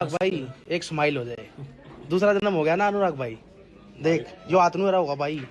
भाई एक स्माइल हो जाए, दूसरा जन्म हो गया ना अनुराग भाई। देख जो आत्मा रहा होगा भाई।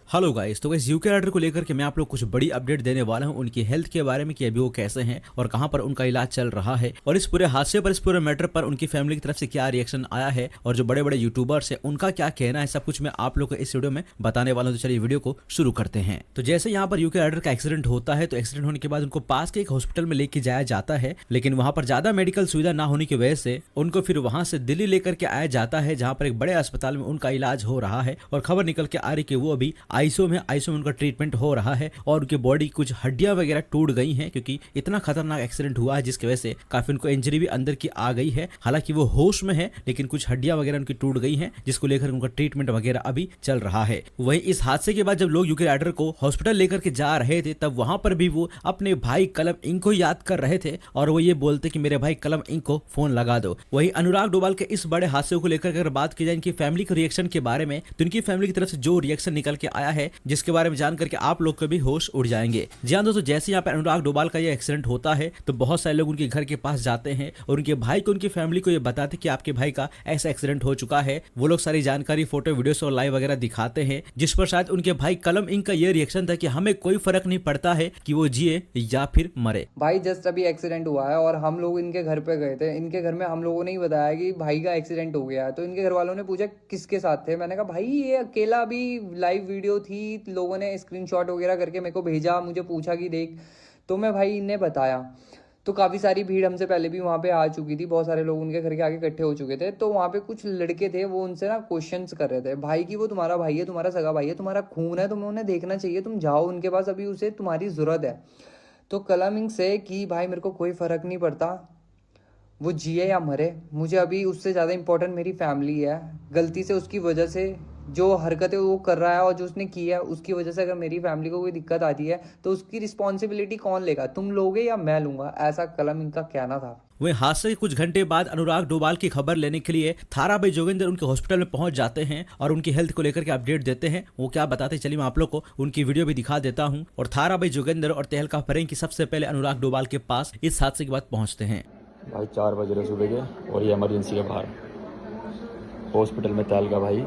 हेलो गाइस, तो गाइस यूके राइडर को लेकर के मैं आप लोग कुछ बड़ी अपडेट देने वाला हूं उनकी हेल्थ के बारे में कि अभी वो कैसे हैं और कहां पर उनका इलाज चल रहा है, और इस पूरे हादसे पर, इस पूरे मैटर पर उनकी फैमिली की तरफ से क्या रिएक्शन आया है और जो बड़े बड़े यूट्यूबर्स हैं उनका क्या कहना है, सब कुछ मैं आप लोग को इस वीडियो में बताने वाला हूं। तो चलिए वीडियो को शुरू करते हैं। तो जैसे यहाँ पर यूके राइडर का एक्सीडेंट होता है, तो एक्सीडेंट होने के बाद उनको पास के एक हॉस्पिटल में लेके जाया जाता है, लेकिन वहां पर ज्यादा मेडिकल सुविधा ना होने की वजह से उनको फिर वहां से दिल्ली लेकर के आया जाता है, जहां पर एक बड़े अस्पताल में उनका इलाज हो रहा है। और खबर निकल के आ रही कि वो अभी आईसीयू में उनका ट्रीटमेंट हो रहा है और उनकी बॉडी कुछ हड्डियां वगैरह टूट गई हैं, क्योंकि इतना खतरनाक एक्सीडेंट हुआ है जिसकी वजह से काफी उनको इंजरी भी अंदर की आ गई है। हालांकि वो होश में है, लेकिन कुछ हड्डियां वगैरह उनकी टूट गई हैं, जिसको लेकर उनका ट्रीटमेंट वगैरह अभी चल रहा है। वहीं इस हादसे के बाद जब लोग यूके राइडर को हॉस्पिटल लेकर के जा रहे थे, तब वहां पर भी वो अपने भाई कलम इंक को याद कर रहे थे और वो ये बोलते कि मेरे भाई कलम इंक को फोन लगा दो। वहीं अनुराग डोभाल के इस बड़े हादसे को लेकर अगर बात की जाए इनकी फैमिली के रिएक्शन के बारे में, तो इनकी फैमिली की तरफ से जो रिएक्शन निकल के आया है, जिसके बारे में जान करके आप लोग के भी होश उड़ जाएंगे। जी हाँ दोस्तों, जैसे यहाँ पे अनुराग डोभाल का ये एक्सीडेंट होता है, तो बहुत सारे लोग उनके घर के पास जाते हैं और उनके भाई को, उनकी फैमिली को ये बताते कि आपके भाई का ऐसा एक्सीडेंट हो चुका है। वो लोग सारी जानकारी, फोटो, वीडियोस और लाइव वगैरह दिखाते हैं, जिस पर शायद उनके भाई कलम इंक का ये रिएक्शन था कि हमें कोई फर्क नहीं पड़ता है कि वो जिए या फिर मरे। भाई जस्ट अभी एक्सीडेंट हुआ है और हम लोग इनके घर पे गए थे। इनके घर में हम लोगों ने ही बताया कि भाई का एक्सीडेंट हो गया है, तो इनके घर वालों ने पूछा किसके साथ थे। मैंने कहा भाई ये अकेला, अभी लाइव वीडियो थी, लोगों ने स्क्रीनशॉट वगैरह करके मेरे को भेजा, मुझे पूछा कि देख, तो मैं भाई इन्हें बताया। तो काफ़ी सारी भीड़ हमसे पहले भी वहाँ पे आ चुकी थी, बहुत सारे लोग उनके घर के आगे इकट्ठे हो चुके थे। तो वहाँ पे कुछ लड़के थे, वो उनसे ना क्वेश्चंस कर रहे थे भाई कि वो तुम्हारा भाई है, तुम्हारा सगा भाई है, तुम्हारा खून है, तुम्हें उन्हें देखना चाहिए, तुम जाओ उनके पास, अभी उसे तुम्हारी ज़रूरत है। तो कलम इंक से कि भाई मेरे को कोई फ़र्क नहीं पड़ता वो जिए या मरे, मुझे अभी उससे ज़्यादा इंपॉर्टेंट मेरी फैमिली है। गलती से उसकी वजह से जो हरकतें वो कर रहा है और जो उसने की है, उसकी वजह से अगर मेरी फैमिली को कोई दिक्कत आती है तो उसकी रिस्पॉन्सिबिलिटी कौन लेगा, तुम लोगे या मैं लूंगा, ऐसा कलम इंक का कहना था। वहीं हादसे के कुछ घंटे बाद अनुराग डोभाल की खबर लेने के लिए थारा भाई जोगेंद्र उनके हॉस्पिटल में पहुंच जाते हैं और उनकी हेल्थ को लेकर के अपडेट देते हैं। वो क्या बताते, चलिए मैं आप लोग को उनकी वीडियो भी दिखा देता हूं। और थारा भाई जोगेंद्र और तहलका फरेंकी सबसे पहले अनुराग डोभाल के पास इस हादसे के बाद पहुंचते हैं। भाई 4 बज रहे सुबह के और ये इमरजेंसी के बाहर हॉस्पिटल में तहलका भाई।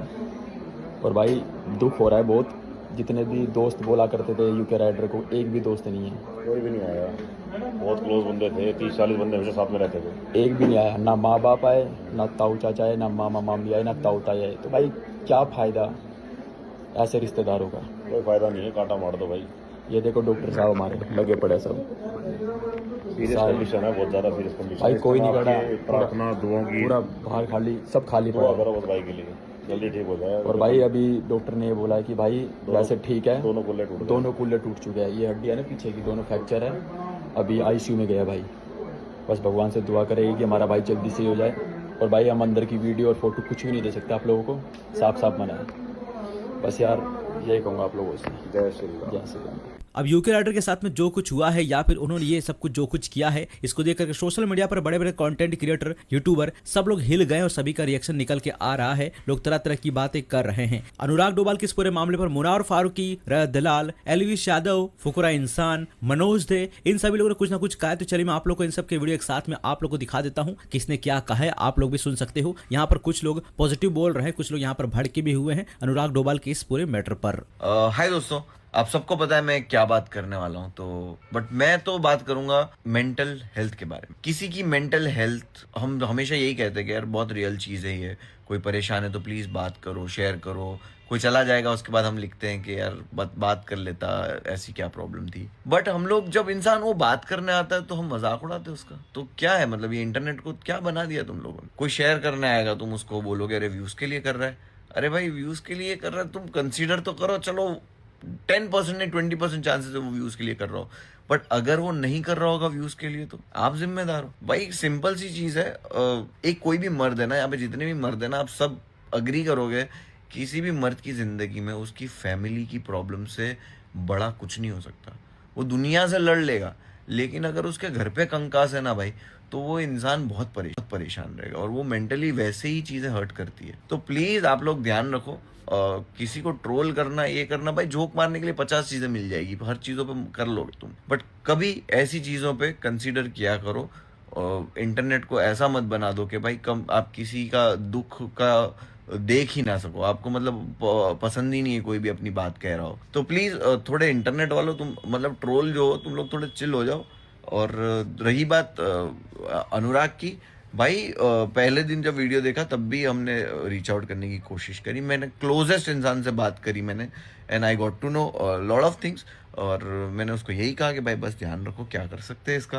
और भाई दुख हो रहा है बहुत, जितने भी दोस्त बोला करते थे यूके राइडर को, एक भी दोस्त नहीं है। कोई भी नहीं आया, बहुत क्लोज बंदे थे, 30-40 बंदे हमेशा साथ में रहते थे। एक भी नहीं आया, ना माँ बाप आए, ना ताऊ चाचा आए, ना मामा मामी आए, ना ताऊ ताई आए। तो भाई क्या फ़ायदा ऐसे रिश्तेदारों का, कोई फायदा नहीं है, कांटा मार दो भाई। ये देखो डॉक्टर साहब हमारे लगे पड़े सब, सीरियस कंडीशन है, बहुत ज़्यादा सीरियस कंडीशन। भाई कोई नहीं खड़ा, प्रार्थना दुआओं की पूरा बाहर खाली, सब खाली दुआ पड़ा। करो बस भाई के लिए, जल्दी ठीक हो जाए। और भाई अभी डॉक्टर ने ये बोला है कि भाई वैसे ठीक है, दोनों कुल्ले टूट गए। दोनों कुल्ले टूट चुके हैं, ये हड्डी है ना पीछे की, दोनों फ्रैक्चर है। अभी आईसीयू में गया भाई, बस भगवान से दुआ करेगी कि हमारा भाई जल्दी से हो जाए। और भाई हम अंदर की वीडियो और फोटो कुछ भी नहीं दे सकते आप लोगों को, साफ साफ मना है। बस यार यही कहूँगा आप लोगों से, जय श्री राम। जय श्री राम। अब यूके राइडर के साथ में जो कुछ हुआ है या फिर उन्होंने ये सब कुछ जो कुछ किया है, इसको देख करके सोशल मीडिया पर बड़े बड़े कंटेंट क्रिएटर, यूट्यूबर सब लोग हिल गए और सभी का रिएक्शन निकल के आ रहा है। लोग तरह तरह की बातें कर रहे हैं। अनुराग डोभाल के इस पूरे मामले पर मुनावर फारूकी, रजत दलाल, एलविश यादव, फुकरा इंसान, मनोज दे, इन सभी लोगों ने कुछ ना कुछ कहा। तो चलिए मैं आप लोग को इन सब के वीडियो एक साथ में आप लोग को दिखा देता हूँ, किसने क्या कहा है, आप लोग भी सुन सकते हो। यहाँ पर कुछ लोग पॉजिटिव बोल रहे हैं, कुछ लोग यहाँ पर भड़के भी हुए हैं अनुराग डोभाल के इस पूरे मैटर पर। हाय दोस्तों, आप सबको पता है मैं क्या बात करने वाला हूँ, तो बट मैं तो बात करूंगा मेंटल हेल्थ के बारे में। किसी की मेंटल हेल्थ, हम हमेशा यही कहते हैं कि यार बहुत रियल चीज़ है ये, कोई परेशान है तो प्लीज़ बात करो, शेयर करो। कोई चला जाएगा उसके बाद हम लिखते हैं कि यार बात कर लेता, ऐसी क्या प्रॉब्लम थी। बट हम लोग जब इंसान वो बात करने आता है तो हम मजाक उड़ाते हैं उसका। तो क्या है मतलब, ये इंटरनेट को क्या बना दिया तुम लोगों ने। कोई शेयर करने आएगा, तुम उसको बोलोगे अरे व्यूज़ के लिए कर रहा है। अरे भाई व्यूज़ के लिए कर रहा है, तुम कंसिडर तो करो। चलो 10% नहीं 20% चांसेस है वो व्यूज के लिए कर रहा हो, बट अगर वो नहीं कर रहा होगा व्यूज के लिए तो आप जिम्मेदार हो। भाई एक सिंपल सी चीज है, एक कोई भी मर्द है ना, यहाँ पे जितने भी मर्द है ना, आप सब अग्री करोगे, किसी भी मर्द की जिंदगी में उसकी फैमिली की प्रॉब्लम से बड़ा कुछ नहीं हो सकता। वो दुनिया से लड़ लेगा, लेकिन अगर उसके घर पे कंकास है ना भाई, तो वो इंसान बहुत परेशान रहेगा और वो मेंटली वैसे ही चीजें हर्ट करती है। तो प्लीज आप लोग ध्यान रखो, किसी को ट्रोल करना, ये करना, भाई जोक मारने के लिए 50 चीजें मिल जाएगी, हर चीजों पे कर लोगे तुम, बट कभी ऐसी चीजों पे कंसीडर किया करो इंटरनेट को ऐसा मत बना दो कि भाई कम आप किसी का दुख का देख ही ना सको, आपको मतलब पसंद ही नहीं है कोई भी अपनी बात कह रहा हो। तो प्लीज थोड़े इंटरनेट वालों, तुम मतलब ट्रोल जो हो तुम लोग थोड़े चिल हो जाओ। और रही बात अनुराग की, भाई पहले दिन जब वीडियो देखा तब भी हमने रीच आउट करने की कोशिश करी, मैंने क्लोजेस्ट इंसान से बात करी मैंने, and I got to know lot of things. और मैंने उसको यही कहा कि भाई बस ध्यान रखो, क्या कर सकते हैं इसका,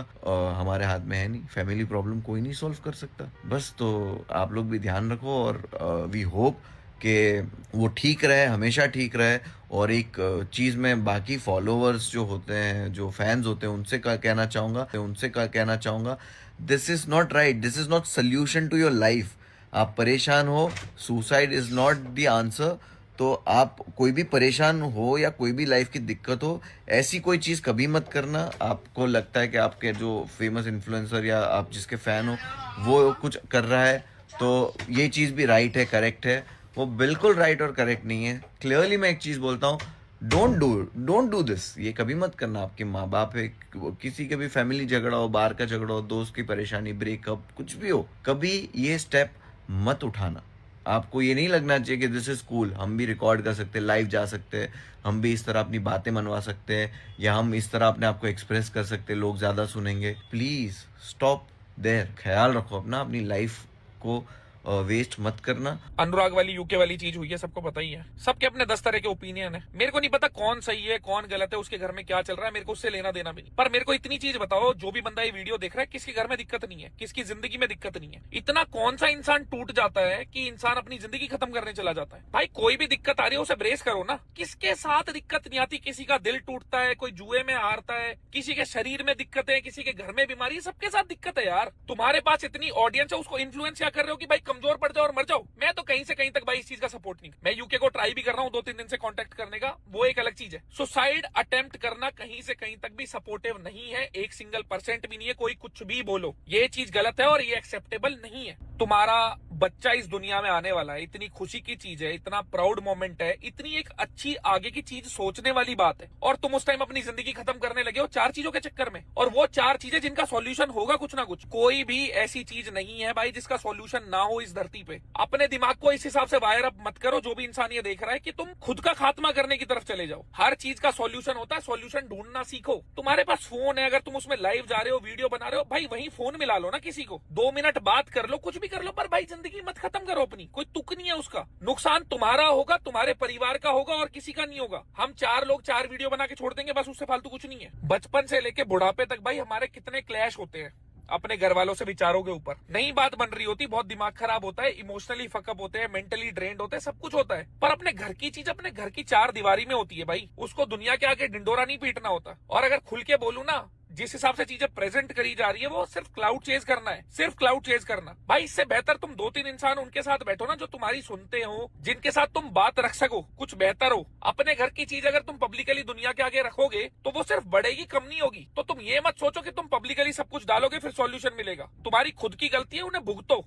हमारे हाथ में है नहीं, फैमिली प्रॉब्लम कोई नहीं सॉल्व कर सकता बस। तो आप लोग भी ध्यान रखो और वी होप कि वो ठीक रहे, हमेशा ठीक रहे। और एक चीज़ मैं बाकी फॉलोअर्स जो होते हैं, जो फैंस होते हैं, उनसे कहना चाहूँगा, this is not right, this is not solution to your life. आप परेशान हो, suicide is not the answer. तो आप कोई भी परेशान हो या कोई भी लाइफ की दिक्कत हो, ऐसी कोई चीज़ कभी मत करना। आपको लगता है कि आपके जो फेमस इन्फ्लुएंसर या आप जिसके फ़ैन हो वो कुछ कर रहा है, तो ये चीज़ भी राइट है, करेक्ट है। वो बिल्कुल राइट और करेक्ट नहीं है। क्लियरली मैं एक चीज़ बोलता हूँ, डोंट डू दिस। ये कभी मत करना। आपके माँ बाप है, किसी के भी फैमिली झगड़ा हो, बाहर का झगड़ा हो, दोस्त की परेशानी, ब्रेकअप, कुछ भी हो, कभी ये स्टेप मत उठाना। आपको ये नहीं लगना चाहिए कि दिस इज कूल, हम भी रिकॉर्ड कर सकते हैं, लाइव जा सकते हैं, हम भी इस तरह अपनी बातें मनवा सकते हैं, या हम इस तरह अपने आप को एक्सप्रेस कर सकते हैं, लोग ज़्यादा सुनेंगे। Please stop there. ख्याल रखो अपना, अपनी लाइफ को वेस्ट मत करना। अनुराग वाली यूके वाली चीज हुई है, सबको पता ही है। सबके अपने 10 तरह के ओपिनियन है। मेरे को नहीं पता कौन सही है कौन गलत है, उसके घर में क्या चल रहा है मेरे को उससे लेना देना भी नहीं। पर मेरे को इतनी चीज बताओ, जो भी बंदा ये वीडियो देख रहा है, किसके घर में दिक्कत नहीं है, किसकी जिंदगी में दिक्कत नहीं है। इतना कौन सा इंसान टूट जाता है कि इंसान अपनी जिंदगी खत्म करने चला जाता है। भाई कोई भी दिक्कत आ रही है उसे ब्रेस करो ना। किसके साथ दिक्कत नहीं आती? किसी का दिल टूटता है, कोई जुए में हारता है, किसी के शरीर में दिक्कत है, किसी के घर में बीमारी है, सबके साथ दिक्कत है यार। तुम्हारे पास इतनी ऑडियंस है, उसको इन्फ्लुएंस क्या कर रहे हो कि भाई कमजोर पड़ जाओ और मर जाओ। मैं तो कहीं से कहीं तक भाई इस चीज का सपोर्ट नहीं। मैं यूके को ट्राई भी कर रहा हूँ 2-3 दिन से कांटेक्ट करने का, वो एक अलग चीज है। सुसाइड अटेम्प्ट करना कहीं से कहीं तक भी सपोर्टिव नहीं है, 1% भी नहीं है। कोई कुछ भी बोलो, ये चीज गलत है और ये एक्सेप्टेबल नहीं है। तुम्हारा बच्चा इस दुनिया में आने वाला है, इतनी खुशी की चीज है, इतना प्राउड मोमेंट है, इतनी एक अच्छी आगे की चीज सोचने वाली बात है, और तुम उस टाइम अपनी जिंदगी खत्म करने लगे हो 4 चीजों के चक्कर में। और वो 4 चीजें जिनका सॉल्यूशन होगा कुछ ना कुछ। कोई भी ऐसी चीज नहीं है भाई जिसका सॉल्यूशन ना हो इस धरती पे। अपने दिमाग को इस हिसाब से वायर अप मत करो, जो भी इंसान ये देख रहा है, कि तुम खुद का खात्मा करने की तरफ चले जाओ। हर चीज का सॉल्यूशन होता है, सॉल्यूशन ढूंढना सीखो। तुम्हारे पास फोन है, अगर तुम उसमें लाइव जा रहे हो, वीडियो बना रहे हो, भाई वहीं फोन मिला लो ना किसी को, 2 मिनट बात कर लो, कुछ भी कर लो, पर भाई जिंदगी मत खत्म करो अपनी। कोई तुक नहीं है उसका। नुकसान तुम्हारा होगा, तुम्हारे परिवार का होगा, और किसी का नहीं होगा। हम 4 लोग 4 वीडियो बना के छोड़ देंगे, बस उससे फालतू कुछ नहीं है। बचपन से लेके बुढ़ापे तक भाई हमारे कितने क्लैश होते हैं अपने घर वालों से, विचारों के ऊपर। नहीं बात बन रही होती, बहुत दिमाग खराब होता है, इमोशनली फकअप होते हैं, मेंटली ड्रेन्ड होते हैं, सब कुछ होता है। पर अपने घर की चीज अपने घर की 4 दीवारी में होती है भाई, उसको दुनिया के आगे डिंडोरा नहीं पीटना होता। और अगर खुल के बोलूं ना, जिस हिसाब से चीजें प्रेजेंट करी जा रही है, वो सिर्फ क्लाउड चेज करना है, सिर्फ क्लाउड चेज करना। भाई इससे बेहतर तुम 2-3 इंसान उनके साथ बैठो ना जो तुम्हारी सुनते हो, जिनके साथ तुम बात रख सको, कुछ बेहतर हो। अपने घर की चीज अगर तुम पब्लिकली दुनिया के आगे रखोगे तो वो सिर्फ बढ़ेगी, कम नहीं होगी। तो तुम ये मत सोचो कि तुम पब्लिकली सब कुछ डालोगे फिर सॉल्यूशन मिलेगा। तुम्हारी खुद की गलती है, उन्हें भुगतो।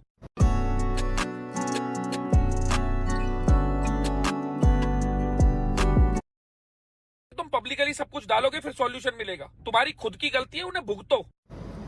तुम पब्लिकली सब कुछ डालोगे फिर सॉल्यूशन मिलेगा। तुम्हारी खुद की गलती है, उन्हें भुगतो।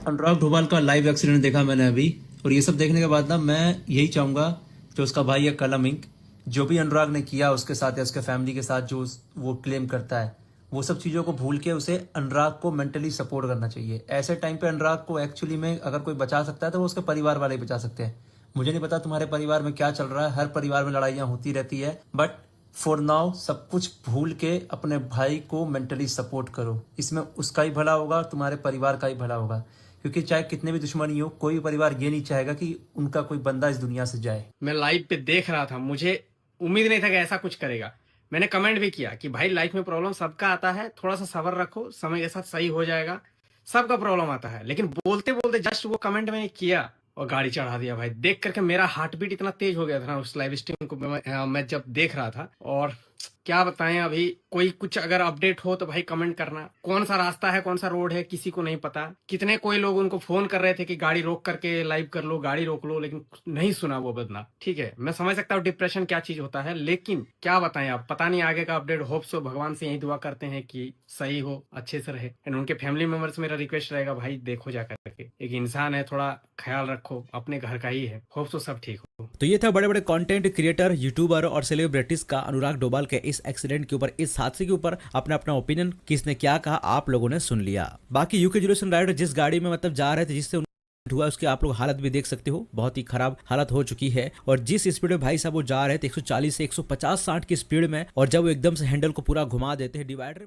अनुराग डोभाल का लाइव एक्सीडेंट देखा मैंने अभी, और ये सब देखने के बाद ना मैं यही चाहूंगा कि उसका भाई है कलम इंक, जो भी अनुराग ने किया उसके साथ या उसके फैमिली के साथ, जो वो क्लेम करता है, वो सब चीज़ों को भूल के उसे अनुराग को मेंटली सपोर्ट करना चाहिए। ऐसे टाइम पे अनुराग को एक्चुअली में अगर कोई बचा सकता है तो वो उसके परिवार वाले बचा सकते हैं। मुझे नहीं पता तुम्हारे परिवार में क्या चल रहा है, हर परिवार में लड़ाइयाँ होती रहती है, बट फॉर नाउ सब कुछ भूल के अपने भाई को मेंटली सपोर्ट करो। इसमें उसका ही भला होगा, तुम्हारे परिवार का ही भला होगा, क्योंकि चाहे कितने भी दुश्मनी हो, कोई परिवार ये नहीं चाहेगा कि उनका कोई बंदा इस दुनिया से जाए। मैं लाइव पे देख रहा था, मुझे उम्मीद नहीं था कि ऐसा कुछ करेगा। मैंने कमेंट भी किया कि भाई लाइफ में प्रॉब्लम सबका आता है, थोड़ा सा सब्र रखो, समय के साथ सही हो जाएगा, सबका प्रॉब्लम आता है। लेकिन बोलते बोलते जस्ट वो कमेंट मैंने किया और गाड़ी चढ़ा दिया भाई। देख करके मेरा हार्ट बीट इतना तेज हो गया था ना उस लाइव स्ट्रीम को मैं जब देख रहा था, और क्या बताएं, अभी कोई कुछ अगर अपडेट हो तो भाई कमेंट करना। कौन सा रास्ता है, कौन सा रोड है, किसी को नहीं पता। कितने कोई लोग उनको फोन कर रहे थे कि गाड़ी रोक करके लाइव कर लो, गाड़ी रोक लो, लेकिन नहीं सुना वो बंदा। ठीक है, मैं समझ सकता हूँ डिप्रेशन क्या चीज होता है, लेकिन क्या बताएं आप, पता नहीं आगे का अपडेट। होप सो, भगवान से यही दुआ करते हैं कि सही हो, अच्छे से रहे। एंड उनके फैमिली मेंबर्स मेरा रिक्वेस्ट रहेगा, भाई देखो जा करके, एक इंसान है, थोड़ा ख्याल रखो, अपने घर का ही है। होप सो सब ठीक हो। तो ये था बड़े बड़े कंटेंट क्रिएटर, यूट्यूबर और सेलिब्रिटीज का अनुराग डोभाल के इस एक्सीडेंट के ऊपर, इस हादसे के ऊपर अपना अपना ओपिनियन किसने क्या कहा आप लोगों ने सुन लिया। बाकी यूके जुलेशन राइडर जिस गाड़ी में मतलब जा रहे थे, जिससे हुआ, उसके आप लोग हालत भी देख सकते हो, बहुत ही खराब हालत हो चुकी है। और जिस स्पीड में भाई साहब वो जा रहे थे 140 से 150-60 की स्पीड में, और जब वो एकदम से हैंडल को पूरा घुमा देते हैं डिवाइडर में।